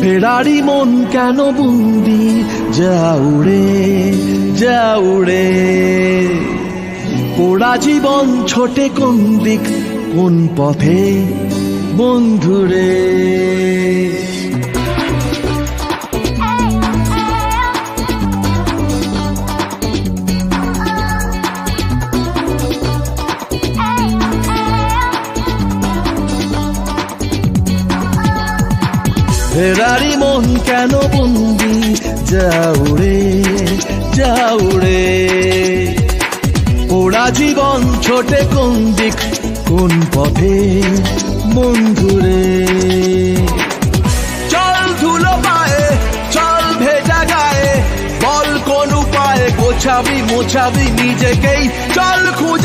ফেরারি মন কেন বন্দি, যা উড়ে যা উড়ে। পোড়া জীবন ছোটে কোন দিক, কোন পথে বন্ধুরে। ফেরারি মন কেন বন্দি, যা উড়ে যা উড়ে। পোড়া জীবন ছোটে কোন দিক, কোন পথে বন্ধুরে। চল ধুলো পায়ে, চল ভেজা গায়ে, বল কোন উপায়ে গোছাবি মোছাবি নিজেকেই। চল খুঁজে